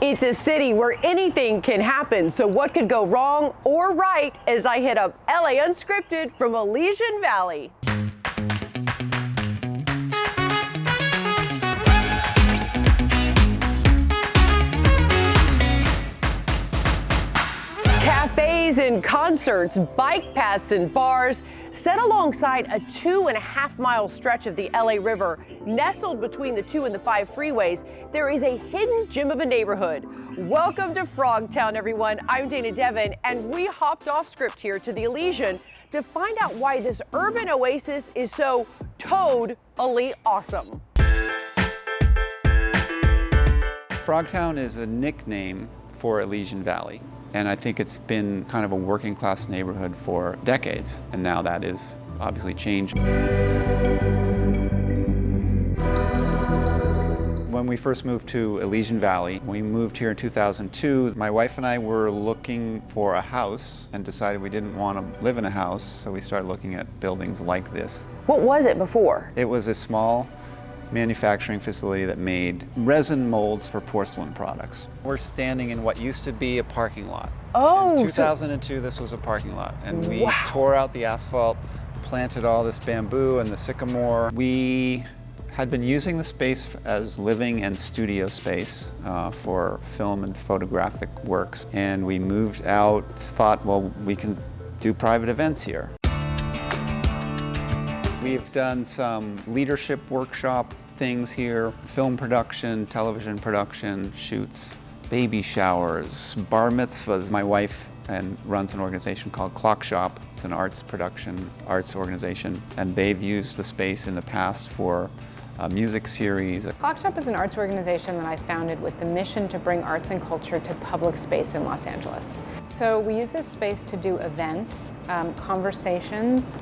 It's a city where anything can happen, so what could go wrong or right as I hit up LA Unscripted from Elysian Valley. Cafes and concerts, bike paths and bars, set alongside a 2.5-mile stretch of the LA River, nestled between the 2 and the 5 freeways, there is a hidden gem of a neighborhood. Welcome to Frogtown, everyone. I'm Dana Devin, and we hopped off script here to the Elysian to find out why this urban oasis is so toad-ally awesome. Frogtown is a nickname for Elysian Valley. And I think it's been kind of a working class neighborhood for decades, and now that is obviously changed. When we first moved to Elysian Valley, we moved here in 2002. My wife and I were looking for a house and decided we didn't want to live in a house, so we started looking at buildings like this. What was it before? It was a small manufacturing facility that made resin molds for porcelain products. We're standing in what used to be a parking lot. Oh, in 2002, this was a parking lot, and we tore out the asphalt, planted all this bamboo and the sycamore. We had been using the space as living and studio space for film and photographic works, and we moved out, thought, well, we can do private events here. We've done some leadership workshop things here, film production, television production, shoots, baby showers, bar mitzvahs. My wife runs an organization called Clock Shop. It's an arts organization, and they've used the space in the past for a music series. Clock Shop is an arts organization that I founded with the mission to bring arts and culture to public space in Los Angeles. So we use this space to do events, conversations,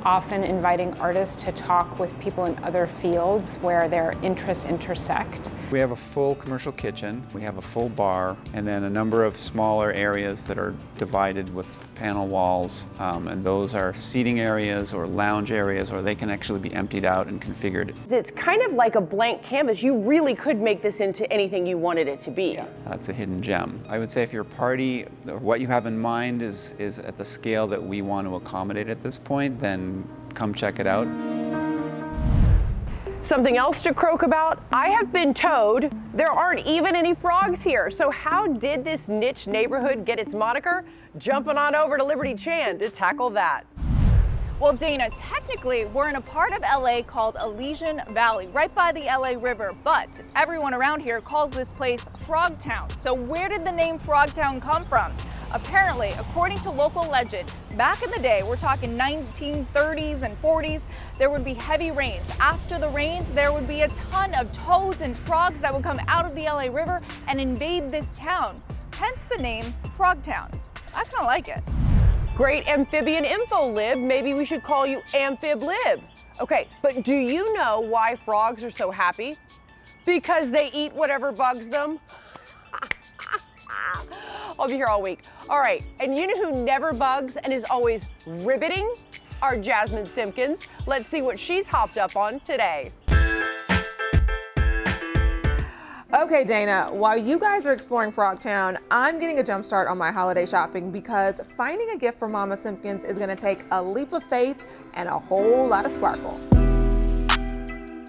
often inviting artists to talk with people in other fields where their interests intersect. We have a full commercial kitchen, we have a full bar, and then a number of smaller areas that are divided with panel walls, and those are seating areas or lounge areas, or they can actually be emptied out and configured. It's kind of like a blank canvas. You really could make this into anything you wanted it to be. Yeah, that's a hidden gem. I would say if your party or what you have in mind is at the scale that we want to accommodate at this point, then come check it out. Something else to croak about, I have been told there aren't even any frogs here. So how did this niche neighborhood get its moniker? Jumping on over to Liberty Chan to tackle that. Well, Dana, technically we're in a part of LA called Elysian Valley, right by the LA River, but everyone around here calls this place Frogtown. So where did the name Frogtown come from? Apparently, according to local legend, back in the day, we're talking 1930s and 40s, there would be heavy rains. After the rains, there would be a ton of toads and frogs that would come out of the LA River and invade this town. Hence the name Frogtown. I kind of like it. Great amphibian info, Lib. Maybe we should call you Amphib Lib. Okay, but do you know why frogs are so happy? Because they eat whatever bugs them. I'll be here all week. All right, and you know who never bugs and is always riveting? Our Jasmine Simpkins. Let's see what she's hopped up on today. Okay, Dana, while you guys are exploring Frogtown, I'm getting a jump start on my holiday shopping because finding a gift for Mama Simpkins is gonna take a leap of faith and a whole lot of sparkle.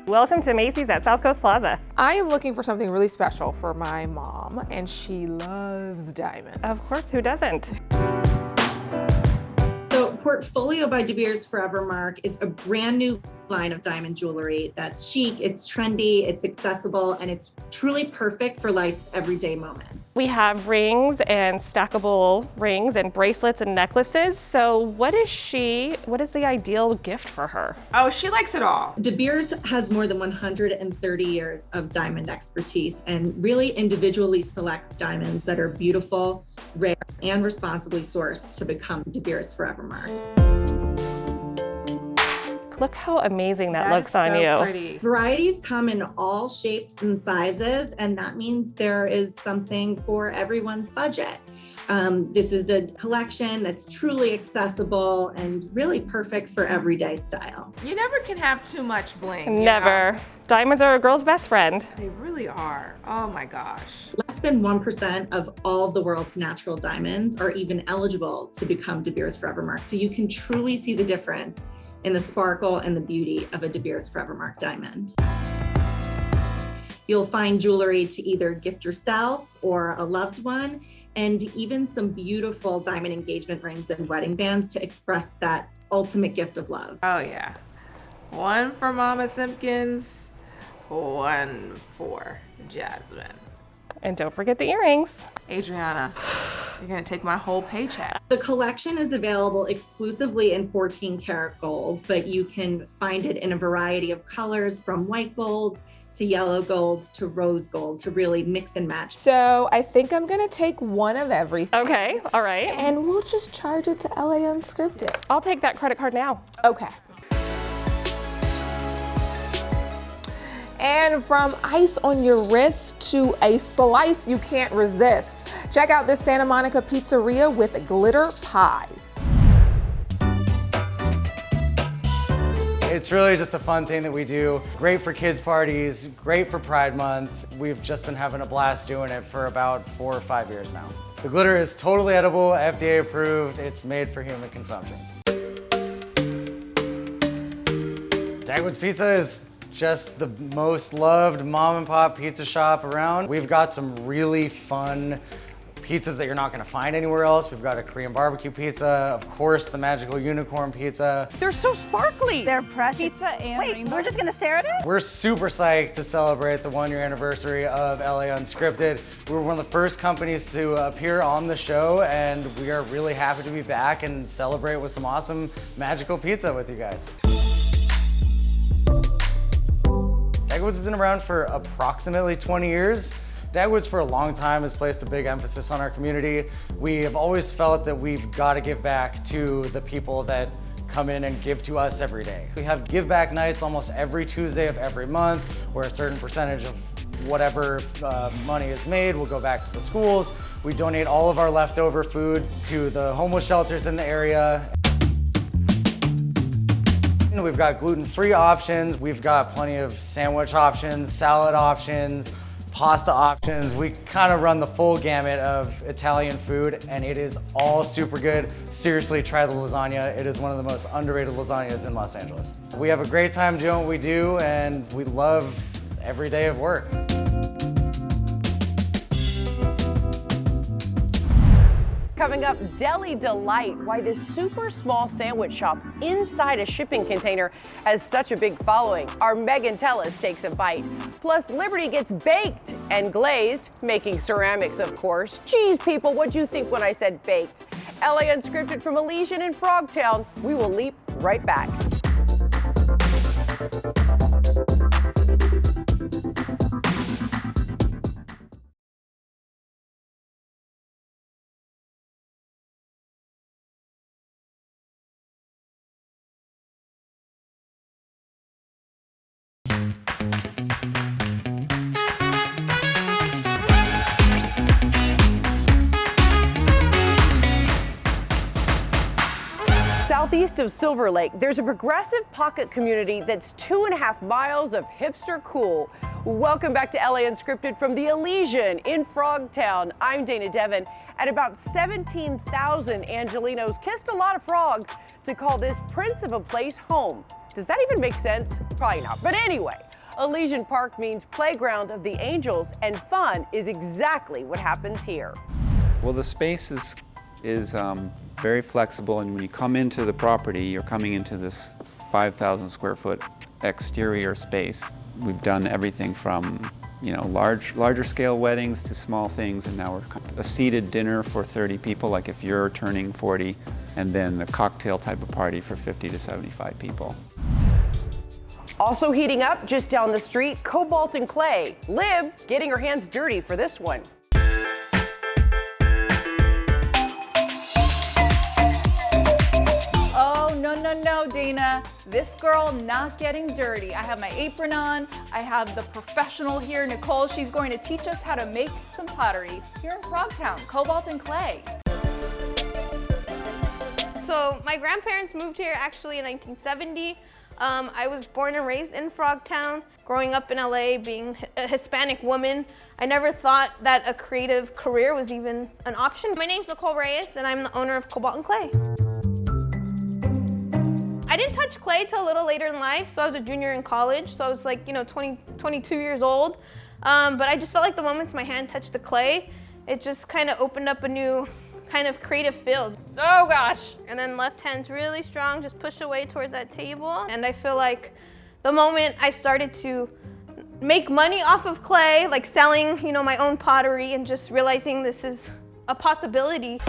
Welcome to Macy's at South Coast Plaza. I am looking for something really special for my mom, and she loves diamonds. Of course, who doesn't? So Portfolio by De Beers Forever Mark is a brand new line of diamond jewelry that's chic, it's trendy, it's accessible, and it's truly perfect for life's everyday moments. We have rings and stackable rings and bracelets and necklaces. So what is the ideal gift for her? Oh, she likes it all. De Beers has more than 130 years of diamond expertise and really individually selects diamonds that are beautiful, rare, and responsibly sourced to become De Beers Forever Mark. Look how amazing that looks on so you. Pretty. Varieties come in all shapes and sizes, and that means there is something for everyone's budget. This is a collection that's truly accessible and really perfect for everyday style. You never can have too much bling. you Never. know? Diamonds are a girl's best friend. They really are. Oh my gosh. Less than 1% of all the world's natural diamonds are even eligible to become De Beers Forever Mark. So you can truly see the difference in the sparkle and the beauty of a De Beers Forever Mark diamond. You'll find jewelry to either gift yourself or a loved one, and even some beautiful diamond engagement rings and wedding bands to express that ultimate gift of love. Oh yeah. One for Mama Simpkins, one for Jasmine. And don't forget the earrings. Adriana, you're gonna take my whole paycheck. The collection is available exclusively in 14 karat gold, but you can find it in a variety of colors, from white gold to yellow gold to rose gold, to really mix and match. So I think I'm gonna take one of everything. Okay, all right. And we'll just charge it to LA Unscripted. I'll take that credit card now. Okay. And from ice on your wrist to a slice you can't resist. Check out this Santa Monica pizzeria with glitter pies. It's really just a fun thing that we do. Great for kids' parties, great for Pride Month. We've just been having a blast doing it for about 4 or 5 years now. The glitter is totally edible, FDA approved. It's made for human consumption. Dagwood's Pizza is just the most loved mom and pop pizza shop around. We've got some really fun pizzas that you're not gonna find anywhere else. We've got a Korean barbecue pizza, of course, the magical unicorn pizza. They're so sparkly. They're precious. Pizza and Wait, rainbow. we're just gonna stare at it? We're super psyched to celebrate the 1-year anniversary of LA Unscripted. We were one of the first companies to appear on the show, and we are really happy to be back and celebrate with some awesome magical pizza with you guys. Dagwood's been around for approximately 20 years. Dagwood's for a long time has placed a big emphasis on our community. We have always felt that we've got to give back to the people that come in and give to us every day. We have give back nights almost every Tuesday of every month, where a certain percentage of whatever money is made will go back to the schools. We donate all of our leftover food to the homeless shelters in the area. We've got gluten-free options. We've got plenty of sandwich options, salad options, pasta options. We kind of run the full gamut of Italian food, and it is all super good. Seriously, try the lasagna. It is one of the most underrated lasagnas in Los Angeles. We have a great time doing what we do, and we love every day of work. Coming up, Deli Delight, why this super small sandwich shop inside a shipping container has such a big following. Our Megan Tellis takes a bite. Plus, Liberty gets baked and glazed, making ceramics, of course. Geez, people, what'd you think when I said baked? LA Unscripted from Elysian in Frogtown. We will leap right back. Southeast of Silver Lake, there's a progressive pocket community that's 2.5 miles of hipster cool. Welcome back to LA Unscripted from the Elysian in Frogtown. I'm Dana Devin. At about 17,000 Angelinos kissed a lot of frogs to call this prince of a place home. Does that even make sense? Probably not. But anyway, Elysian Park means playground of the angels, and fun is exactly what happens here. Well, the space is very flexible, and when you come into the property, you're coming into this 5,000 square foot exterior space. We've done everything from, you know, larger scale weddings to small things, and now we're a seated dinner for 30 people, like if you're turning 40, and then a cocktail type of party for 50 to 75 people. Also heating up just down the street, Cobalt and Clay. Lib getting her hands dirty for this one. Oh, no, no, Dana. This girl not getting dirty. I have my apron on. I have the professional here, Nicole. She's going to teach us how to make some pottery here in Frogtown, cobalt and clay. So my grandparents moved here actually in 1970. I was born and raised in Frogtown. Growing up in LA, being a Hispanic woman, I never thought that a creative career was even an option. My name's Nicole Reyes, and I'm the owner of Cobalt and Clay. I didn't touch clay till a little later in life, so I was a junior in college, so I was like, 22 years old. But I just felt like the moments my hand touched the clay, it just kind of opened up a new kind of creative field. Oh gosh. And then left hand's really strong, just push away towards that table. And I feel like the moment I started to make money off of clay, like selling, my own pottery and just realizing this is a possibility.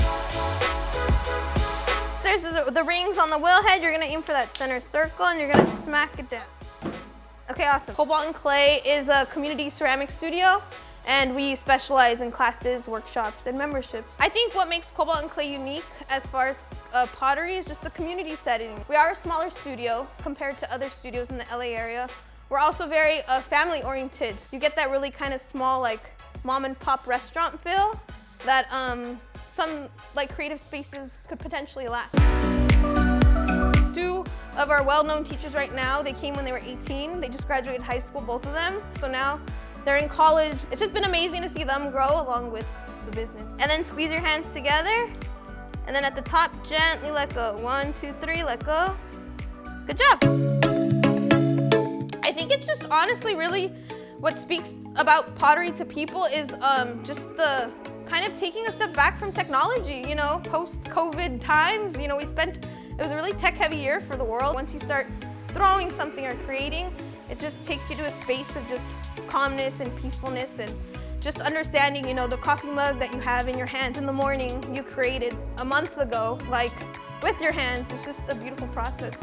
There's the rings on the wheel head. You're gonna aim for that center circle and you're gonna smack it down. Okay, awesome. Cobalt and Clay is a community ceramic studio, and we specialize in classes, workshops, and memberships. I think what makes Cobalt and Clay unique as far as pottery is just the community setting. We are a smaller studio compared to other studios in the LA area. We're also very family oriented. You get that really kind of small, like mom and pop restaurant feel that some creative spaces could potentially lack. Two of our well-known teachers right now, they came when they were 18. They just graduated high school, both of them. So now they're in college. It's just been amazing to see them grow along with the business. And then squeeze your hands together. And then at the top, gently let go. 1, 2, 3, let go. Good job. I think it's just honestly really what speaks about pottery to people is just the kind of taking a step back from technology, post-COVID times. It was a really tech-heavy year for the world. Once you start throwing something or creating, it just takes you to a space of just calmness and peacefulness and just understanding, the coffee mug that you have in your hands in the morning, you created a month ago, with your hands. It's just a beautiful process.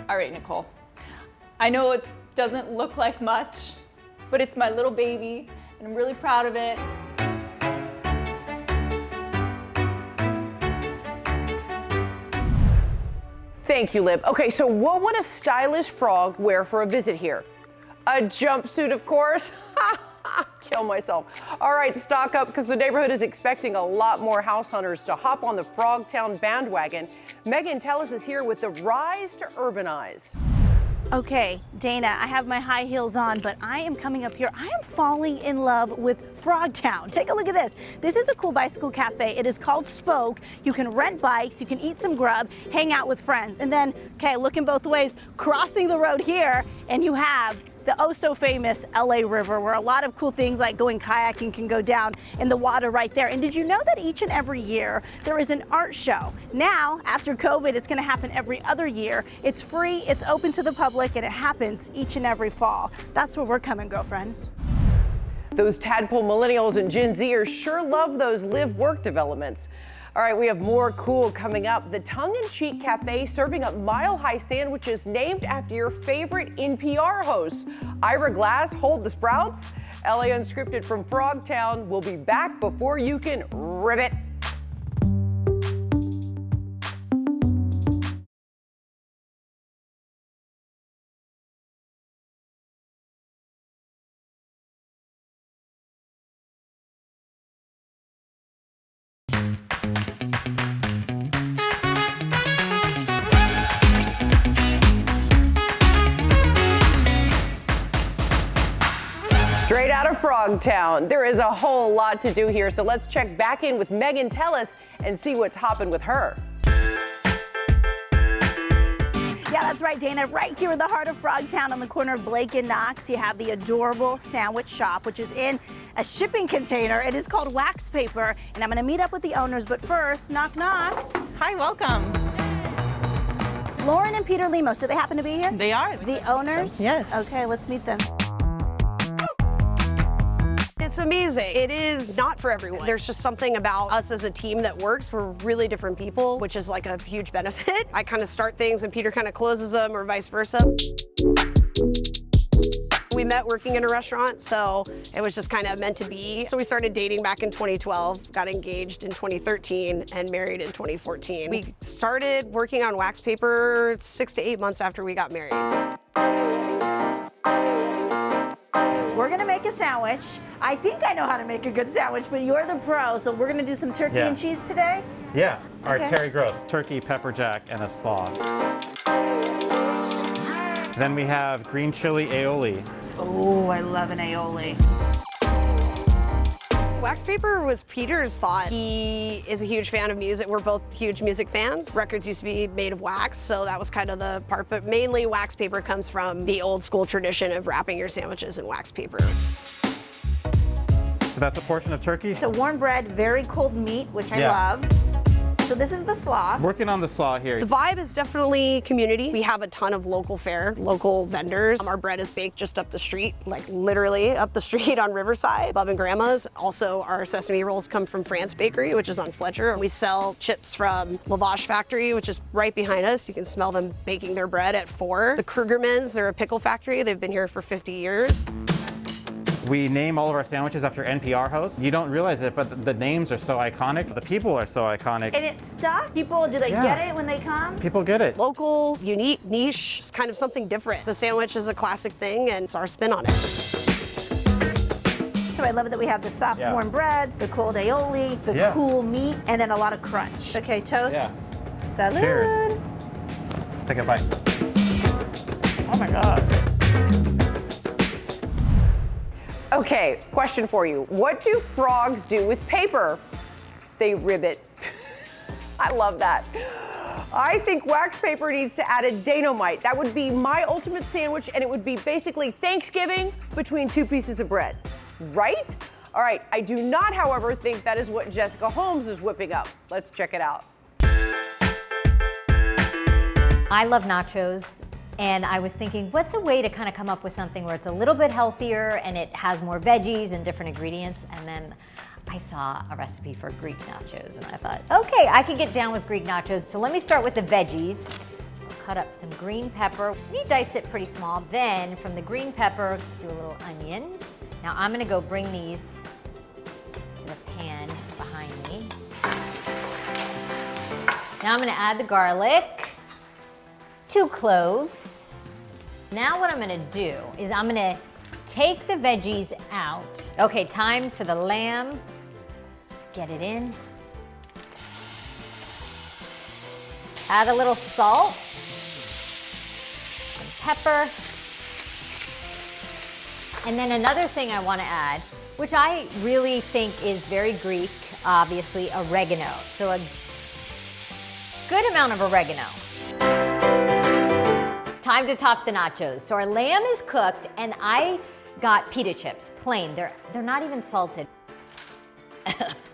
All right, Nicole. I know it doesn't look like much, but it's my little baby, and I'm really proud of it. Thank you, Lib. Okay, so what would a stylish frog wear for a visit here? A jumpsuit, of course. Kill myself. All right, stock up because the neighborhood is expecting a lot more house hunters to hop on the Frogtown bandwagon. Megan Tellis is here with the rise to urbanize. Okay, Dana, I have my high heels on, but I am coming up here. I am falling in love with Frogtown. Take a look at this. This is a cool bicycle cafe. It is called Spoke. You can rent bikes, you can eat some grub, hang out with friends. And then, okay, looking both ways, crossing the road here, and you have the oh so famous LA River, where a lot of cool things like going kayaking can go down in the water right there. And did you know that each and every year there is an art show? Now, after COVID, it's gonna happen every other year. It's free, it's open to the public, and it happens each and every fall. That's where we're coming, girlfriend. Those tadpole millennials and Gen Zers sure love those live-work developments. All right, we have more cool coming up. The tongue-in-cheek cafe serving up mile-high sandwiches named after your favorite NPR hosts. Ira Glass, Hold the Sprouts. LA Unscripted from Frogtown will be back before you can ribbit. Straight out of Frogtown. There is a whole lot to do here, so let's check back in with Megan Tellis and see what's hopping with her. Yeah, that's right, Dana. Right here in the heart of Frogtown on the corner of Blake and Knox, you have the adorable sandwich shop, which is in a shipping container. It is called Wax Paper, and I'm gonna meet up with the owners, but first, knock, knock. Hi, welcome. Lauren and Peter Lemos, do they happen to be here? They are. The owners? Yes. Okay, let's meet them. It's amazing. It is not for everyone. There's just something about us as a team that works. We're really different people, which is like a huge benefit. I kind of start things and Peter kind of closes them or vice versa. We met working in a restaurant, so it was just kind of meant to be. So we started dating back in 2012, got engaged in 2013, and married in 2014. We started working on wax paper 6 to 8 months after we got married. We're gonna make a sandwich. I think I know how to make a good sandwich, but you're the pro, so we're gonna do some turkey and cheese today? Yeah, our Okay. Terry Gross, turkey, pepper jack, and a slaw. Then we have green chili aioli. Oh, I love an aioli. Wax paper was Peter's thought. He is a huge fan of music. We're both huge music fans. Records used to be made of wax, so that was kind of the part, but mainly wax paper comes from the old school tradition of wrapping your sandwiches in wax paper. So that's a portion of turkey. So warm bread, very cold meat, which I love. So this is the slaw. Working on the slaw here. The vibe is definitely community. We have a ton of local fare, local vendors. Our bread is baked just up the street, like literally up the street on Riverside, Bub and Grandma's. Also, our sesame rolls come from France Bakery, which is on Fletcher. We sell chips from Lavash Factory, which is right behind us. You can smell them baking their bread at 4. The Krugermans, they're a pickle factory. They've been here for 50 years. We name all of our sandwiches after NPR hosts. You don't realize it, but the names are so iconic. The people are so iconic. And it's stuck? People, do they get it when they come? People get it. Local, unique, niche, it's kind of something different. The sandwich is a classic thing, and it's our spin on it. So I love it that we have the soft warm bread, the cold aioli, the cool meat, and then a lot of crunch. Okay, toast. Yeah. Salud. Cheers. Take a bite. Oh my God. Okay, question for you. What do frogs do with paper? They ribbit. I love that. I think wax paper needs to add a dynamite. That would be my ultimate sandwich, and it would be basically Thanksgiving between 2 pieces of bread, right? All right, I do not, however, think that is what Jessica Holmes is whipping up. Let's check it out. I love nachos. And I was thinking, what's a way to kind of come up with something where it's a little bit healthier and it has more veggies and different ingredients? And then I saw a recipe for Greek nachos and I thought, okay, I can get down with Greek nachos. So let me start with the veggies. I'll cut up some green pepper. You dice it pretty small. Then from the green pepper, do a little onion. Now I'm gonna go bring these to the pan behind me. Now I'm gonna add the garlic, 2 cloves. Now what I'm gonna do is I'm gonna take the veggies out. Okay, time for the lamb. Let's get it in. Add a little salt, some pepper. And then another thing I wanna add, which I really think is very Greek, obviously, oregano. So a good amount of oregano. Time to top the nachos. So our lamb is cooked and I got pita chips, plain. They're not even salted.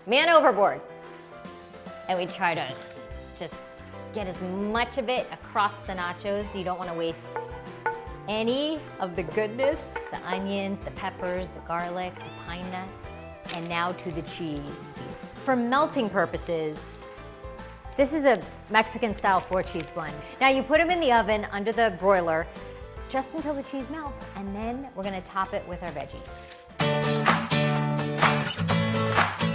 Man overboard. And we try to just get as much of it across the nachos. You don't want to waste any of the goodness, the onions, the peppers, the garlic, the pine nuts, and now to the cheese. For melting purposes, this is a Mexican-style 4-cheese blend. Now you put them in the oven under the broiler just until the cheese melts, and then we're gonna top it with our veggies.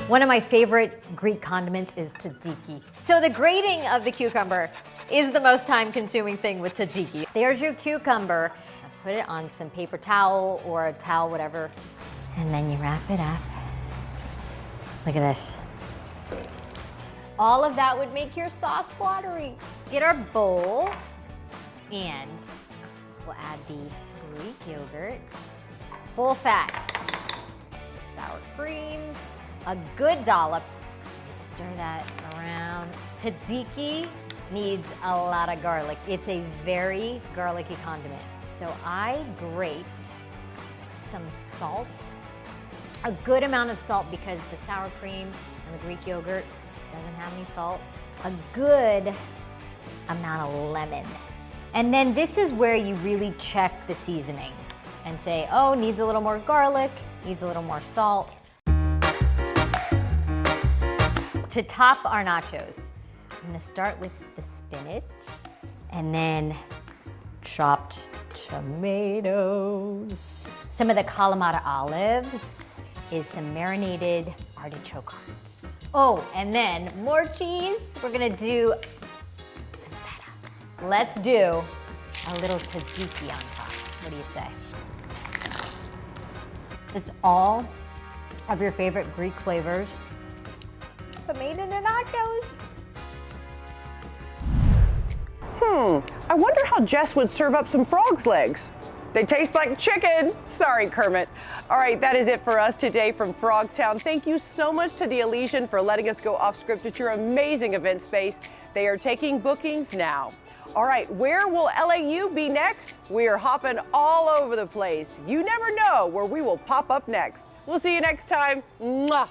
One of my favorite Greek condiments is tzatziki. So the grating of the cucumber is the most time-consuming thing with tzatziki. There's your cucumber. Put it on some paper towel or a towel, whatever, and then you wrap it up. Look at this. All of that would make your sauce watery. Get our bowl, and we'll add the Greek yogurt, full fat, sour cream, a good dollop. Stir that around. Tzatziki needs a lot of garlic. It's a very garlicky condiment. So I grate some salt, a good amount of salt because the sour cream and the Greek yogurt doesn't have any salt. A good amount of lemon. And then this is where you really check the seasonings and say, oh, needs a little more garlic, needs a little more salt. To top our nachos, I'm gonna start with the spinach and then chopped tomatoes. some of the Kalamata olives is some marinated artichoke hearts. Oh, and then more cheese. We're gonna do some feta. Let's do a little tzatziki on top. What do you say? It's all of your favorite Greek flavors, but made into nachos. I wonder how Jess would serve up some frog's legs. They taste like chicken. Sorry, Kermit. All right, that is it for us today from Frogtown. Thank you so much to the Elysian for letting us go off script at your amazing event space. They are taking bookings now. All right, where will LAU be next? We are hopping all over the place. You never know where we will pop up next. We'll see you next time. Mwah.